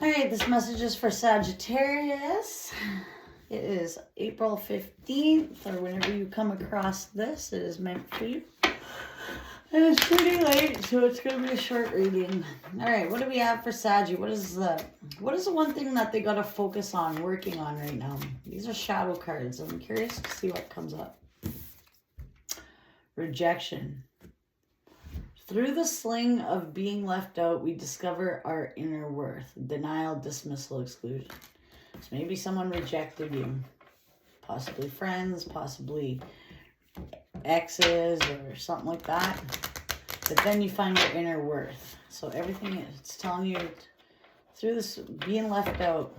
All right, this message is for Sagittarius. It is April 15th, or whenever you come across this, it is meant for you. And it's pretty late, so it's going to be a short reading. All right, what do we have for Saggy? What is the one thing that they got to focus on, working on right now? These are shadow cards. I'm curious to see what comes up. Rejection. Through the sling of being left out, we discover our inner worth. Denial, dismissal, exclusion. So maybe someone rejected you. Possibly friends, possibly exes or something like that. But then you find your inner worth. So everything it's telling you through this being left out.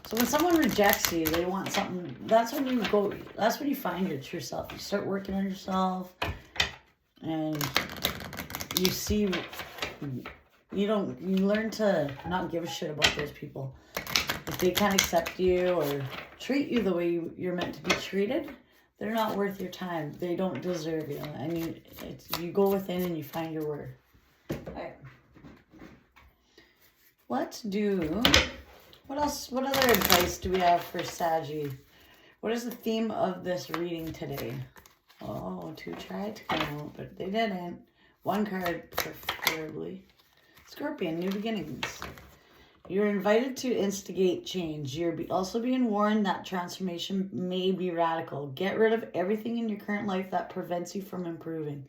So when someone rejects you, they want something. That's when you find your true self. You start working on yourself and you see, you learn to not give a shit about those people. If they can't accept you or treat you the way you're meant to be treated, they're not worth your time. They don't deserve you. And you go within and you find your worth. All right. What other advice do we have for Saggy? What is the theme of this reading today? Oh, two tried to come out, but they didn't. One card, preferably. Scorpion, new beginnings. You're invited to instigate change. You're also being warned that transformation may be radical. Get rid of everything in your current life that prevents you from improving.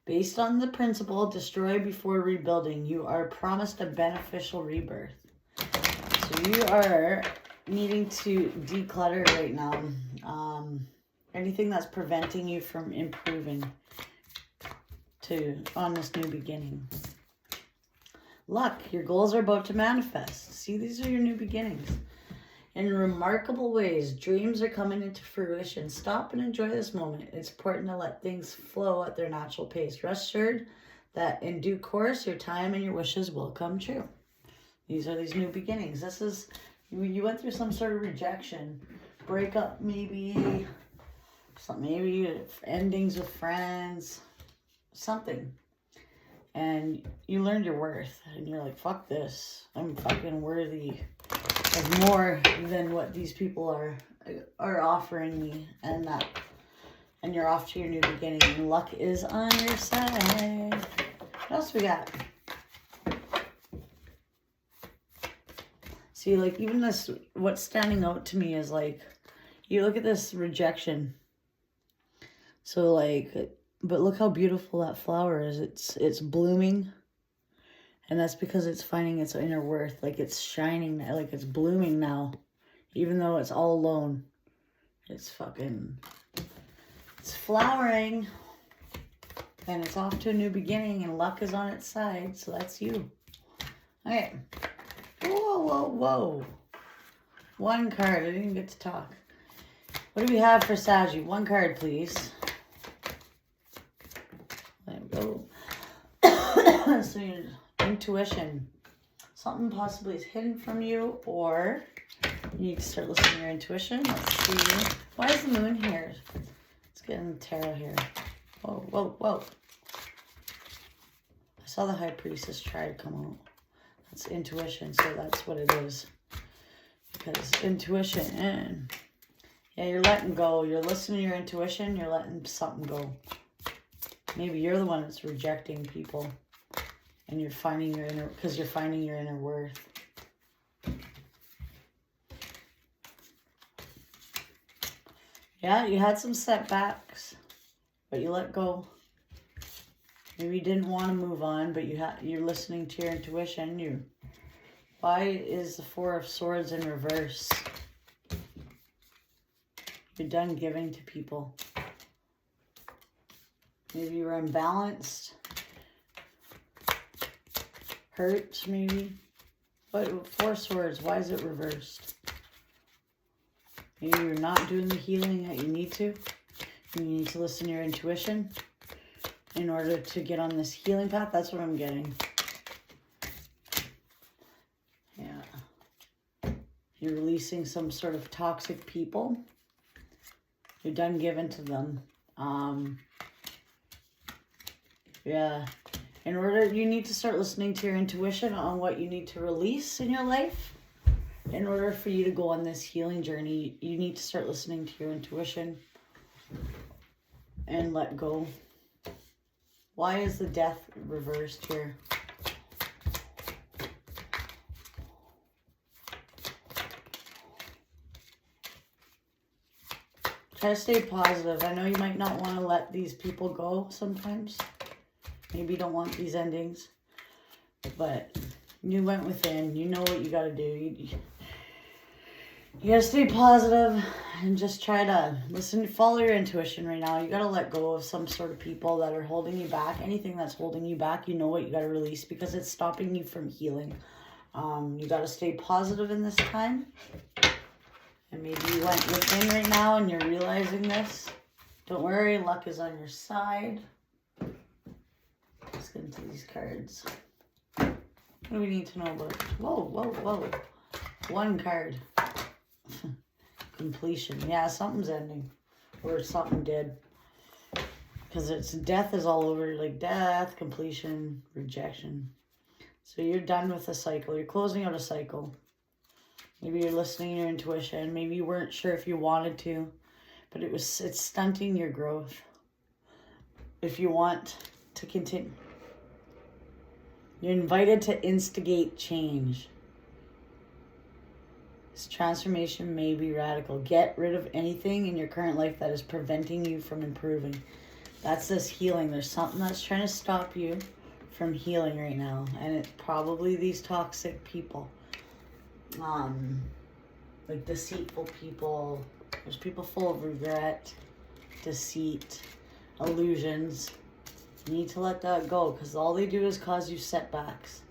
Based on the principle, destroy before rebuilding, you are promised a beneficial rebirth. So you are needing to declutter right now. Anything that's preventing you from improving on this new beginning. Luck, your goals are about to manifest. See, these are your new beginnings. In remarkable ways, dreams are coming into fruition. Stop and enjoy this moment. It's important to let things flow at their natural pace. Rest assured that in due course, your time and your wishes will come true. These are these new beginnings. This is, you went through some sort of rejection, breakup maybe, maybe endings with friends, something. And you learned your worth. And you're like, fuck this. I'm fucking worthy of more than what these people are offering me. And you're off to your new beginning. And luck is on your side. What else we got? See, like, even this, what's standing out to me is, like, you look at this rejection. So, like, but look how beautiful that flower is. It's blooming. And that's because it's finding its inner worth. Like, it's shining, like it's blooming now. Even though it's all alone. It's flowering. And it's off to a new beginning. And luck is on its side. So that's you. Okay. Whoa, whoa, whoa. One card. I didn't even get to talk. What do we have for Saggy? One card, please. There we go. So your intuition. Something possibly is hidden from you, or you need to start listening to your intuition. Let's see. Why is the moon here? Let's get in the tarot here. Whoa, whoa, whoa. I saw the high priestess try to come out. That's intuition, so that's what it is. Because intuition, and yeah, you're letting go. You're listening to your intuition. You're letting something go. Maybe you're the one that's rejecting people, and you're finding your inner worth. Yeah, you had some setbacks, but you let go. Maybe you didn't want to move on, but you're listening to your intuition. Why is the Four of Swords in reverse? You're done giving to people. Maybe you were imbalanced. Hurt, maybe. But Four Swords, why is it reversed? Maybe you're not doing the healing that you need to. You need to listen to your intuition in order to get on this healing path. That's what I'm getting. Yeah. You're releasing some sort of toxic people. You're done giving to them. Yeah. You need to start listening to your intuition on what you need to release in your life. In order for you to go on this healing journey, you need to start listening to your intuition and let go. Why is the death reversed here? Try to stay positive. I know you might not want to let these people go sometimes. Maybe you don't want these endings. But you went within. You know what you got to do. You got to stay positive and just try to listen. Follow your intuition right now. You got to let go of some sort of people that are holding you back. Anything that's holding you back, you know what you got to release because it's stopping you from healing. You got to stay positive in this time. And maybe you went within right now and you're realizing this. Don't worry, luck is on your side. Let's get into these cards. What do we need to know about? Whoa, whoa, whoa. One card. Completion. Yeah, something's ending. Or something did. Because it's death is all over. Like death, completion, rejection. So you're done with a cycle. You're closing out a cycle. Maybe you're listening to your intuition. Maybe you weren't sure if you wanted to. But it's stunting your growth. If you want to continue. You're invited to instigate change. This transformation may be radical. Get rid of anything in your current life that is preventing you from improving. That's this healing. There's something that's trying to stop you from healing right now. And it's probably these toxic people. Like deceitful people. There's people full of regret, deceit, illusions. You need to let that go because all they do is cause you setbacks.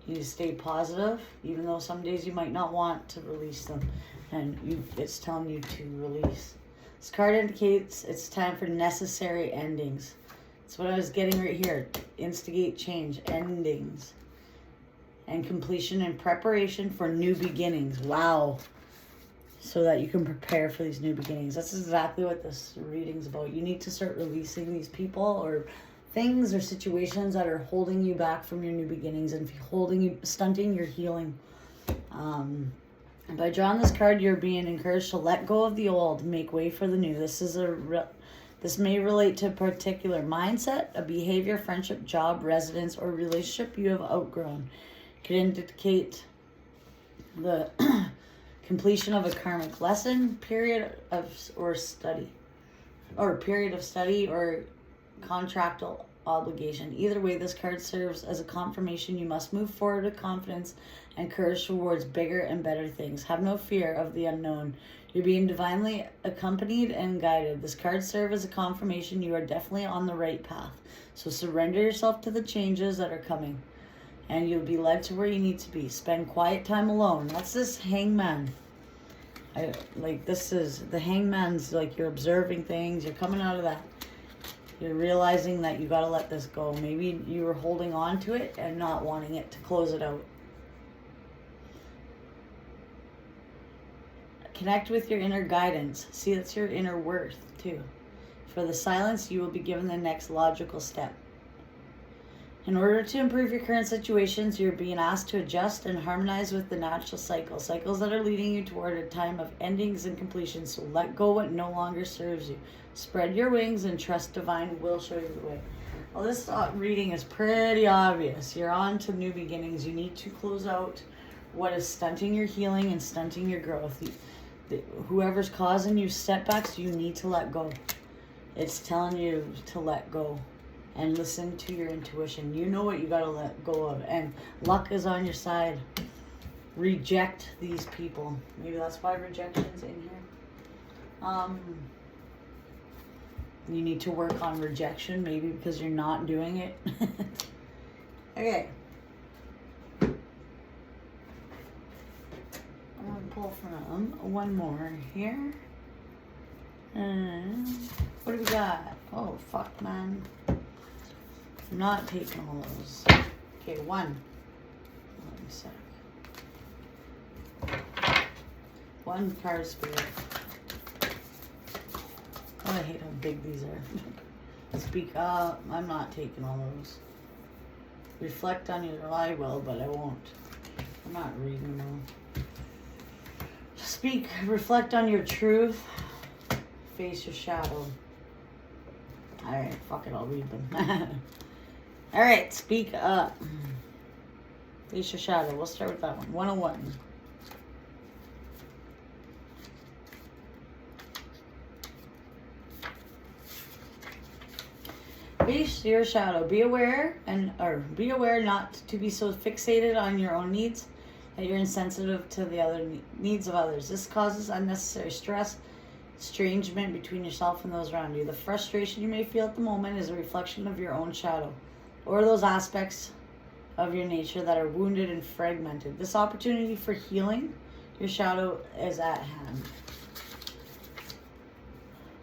You need to stay positive, even though some days you might not want to release them. And it's telling you to release. This card indicates it's time for necessary endings. That's what I was getting right here. Instigate change, endings. And completion and preparation for new beginnings. Wow. So that you can prepare for these new beginnings. That's exactly what this reading's about. You need to start releasing these people or things or situations that are holding you back from your new beginnings and stunting your healing. By drawing this card, you're being encouraged to let go of the old, make way for the new. This may relate to a particular mindset, a behavior, friendship, job, residence, or relationship you have outgrown. It could indicate the completion of a karmic lesson, period of study or contractual obligation. Either way, this card serves as a confirmation you must move forward with confidence and courage towards bigger and better things. Have no fear of the unknown. You're being divinely accompanied and guided. This card serves as a confirmation you are definitely on the right path. So surrender yourself to the changes that are coming, and you'll be led to where you need to be. Spend quiet time alone. That's this hangman. This is the hangman's, like, you're observing things. You're coming out of that. You're realizing that you got to let this go. Maybe you were holding on to it and not wanting it to close it out. Connect with your inner guidance. See, that's your inner worth too. For the silence, you will be given the next logical step. In order to improve your current situations, you're being asked to adjust and harmonize with the natural cycles that are leading you toward a time of endings and completions. So let go what no longer serves you. Spread your wings and trust divine will show you the way. Well, this reading is pretty obvious. You're on to new beginnings. You need to close out what is stunting your healing and stunting your growth. Whoever's causing you setbacks, you need to let go. It's telling you to let go. And listen to your intuition. You know what you got to let go of. And luck is on your side. Reject these people. Maybe that's why rejection's in here. You need to work on rejection. Maybe because you're not doing it. Okay. I'm going to pull from one more here. What do we got? Oh, fuck, man. I'm not taking all those. Okay, one. Let me sec. One card spirit. Oh, I hate how big these are. Speak up. I'm not taking all those. Reflect on your... Well, I will, but I won't. I'm not reading them. Speak. Reflect on your truth. Face your shadow. Alright, fuck it, I'll read them. Alright, speak up. Face your shadow. We'll start with that one. 101. Face your shadow. Be aware not to be so fixated on your own needs that you're insensitive to the other needs of others. This causes unnecessary stress, estrangement between yourself and those around you. The frustration you may feel at the moment is a reflection of your own shadow, or those aspects of your nature that are wounded and fragmented. This opportunity for healing your shadow is at hand.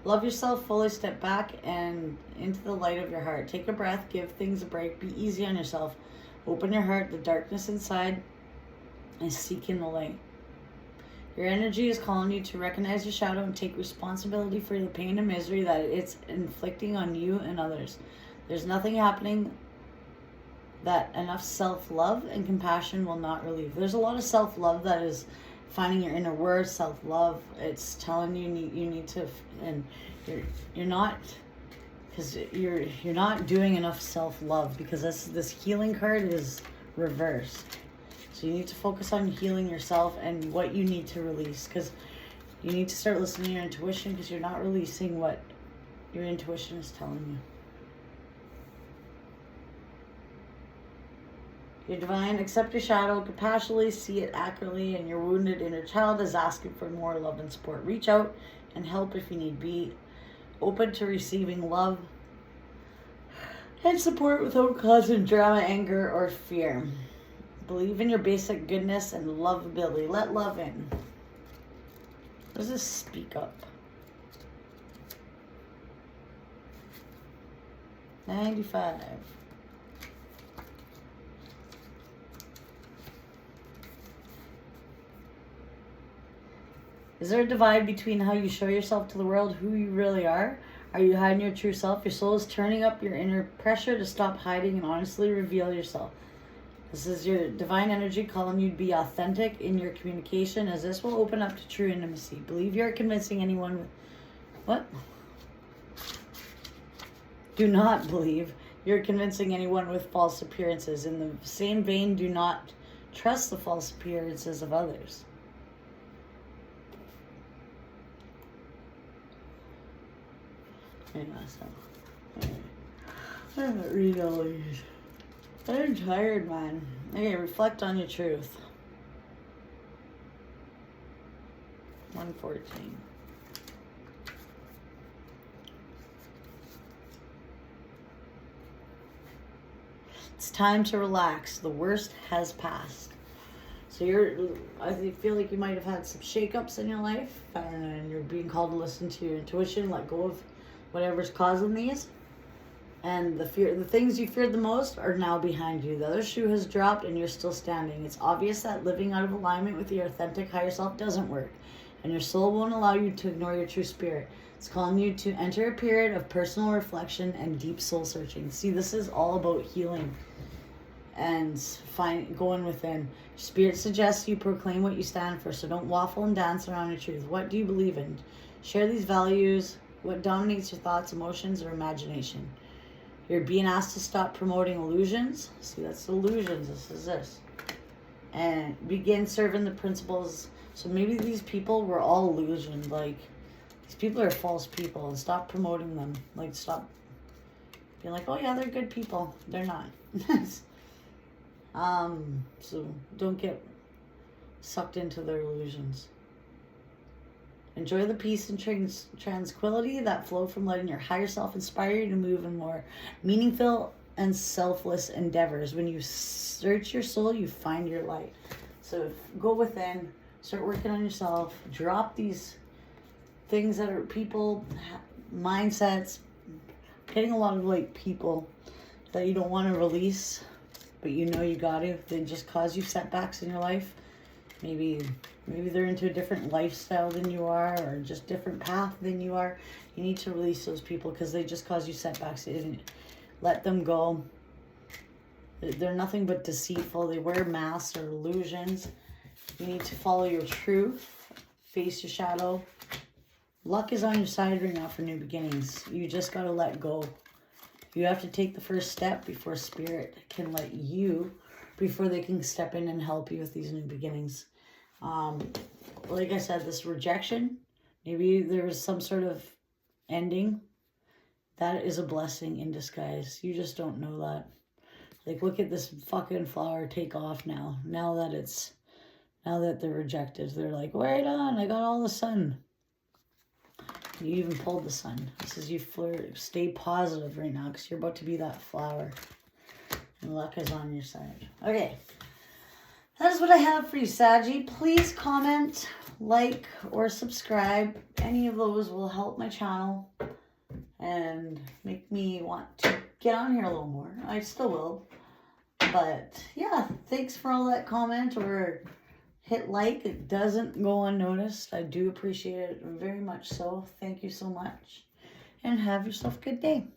Love yourself fully. Step back and into the light of your heart. Take a breath. Give things a break. Be easy on yourself. Open your heart. The darkness inside is seeking the light. Your energy is calling you to recognize your shadow and take responsibility for the pain and misery that it's inflicting on you and others. There's nothing happening that enough self-love and compassion will not relieve. There's a lot of self-love that is finding your inner worth, self-love. It's telling you you need to, and you're not, because you're not doing enough self-love, because this healing card is reversed. So you need to focus on healing yourself and what you need to release, because you need to start listening to your intuition, because you're not releasing what your intuition is telling you. Your divine, accept your shadow, compassionately see it accurately, and your wounded inner child is asking for more love and support. Reach out and help if you need. Be open to receiving love and support without causing drama, anger, or fear. Believe in your basic goodness and lovability. Let love in. What does this speak up? 95. Is there a divide between how you show yourself to the world, who you really are? Are you hiding your true self? Your soul is turning up your inner pressure to stop hiding and honestly reveal yourself. This is your divine energy calling you to be authentic in your communication, as this will open up to true intimacy. Believe you're convincing anyone with... What? Do not believe you're convincing anyone with false appearances. In the same vein, do not trust the false appearances of others. I haven't read all these. I'm tired, man. Okay, reflect on your truth. 114. It's time to relax. The worst has passed. So I feel like you might have had some shakeups in your life, and you're being called to listen to your intuition, let go of whatever's causing these. And the things you feared the most are now behind you. The other shoe has dropped and you're still standing. It's obvious that living out of alignment with your authentic higher self doesn't work, and your soul won't allow you to ignore your true spirit. It's calling you to enter a period of personal reflection and deep soul searching. See, this is all about healing and going within. Spirit suggests you proclaim what you stand for, so don't waffle and dance around your truth. What do you believe in? Share these values. What dominates your thoughts, emotions, or imagination? You're being asked to stop promoting illusions. See, that's illusions. This. And begin serving the principles. So maybe these people were all illusions. Like, these people are false people, and stop promoting them. Like, stop being like, oh yeah, they're good people. They're not. So don't get sucked into their illusions. Enjoy the peace and tranquility that flow from letting your higher self inspire you to move in more meaningful and selfless endeavors. When you search your soul, you find your light. So go within, start working on yourself, drop these things that are people, mindsets, getting a lot of like people that you don't want to release, but you know you got to. They just cause you setbacks in your life. Maybe they're into a different lifestyle than you are, or just different path than you are. You need to release those people because they just cause you setbacks. Let them go. They're nothing but deceitful. They wear masks or illusions. You need to follow your truth. Face your shadow. Luck is on your side right now for new beginnings. You just got to let go. You have to take the first step before Spirit can let you, before they can step in and help you with these new beginnings. Like I said, this rejection, maybe there was some sort of ending. That is a blessing in disguise. You just don't know that. Like, look at this fucking flower take off now. Now that they're rejected, they're like, wait on, I got all the sun. You even pulled the sun. This is you flirt. Stay positive right now because you're about to be that flower. And luck is on your side. Okay. That is what I have for you, Saggy. Please comment, like, or subscribe. Any of those will help my channel and make me want to get on here a little more. I still will. But, yeah, thanks for all that comment or hit like. It doesn't go unnoticed. I do appreciate it very much so. Thank you so much. And have yourself a good day.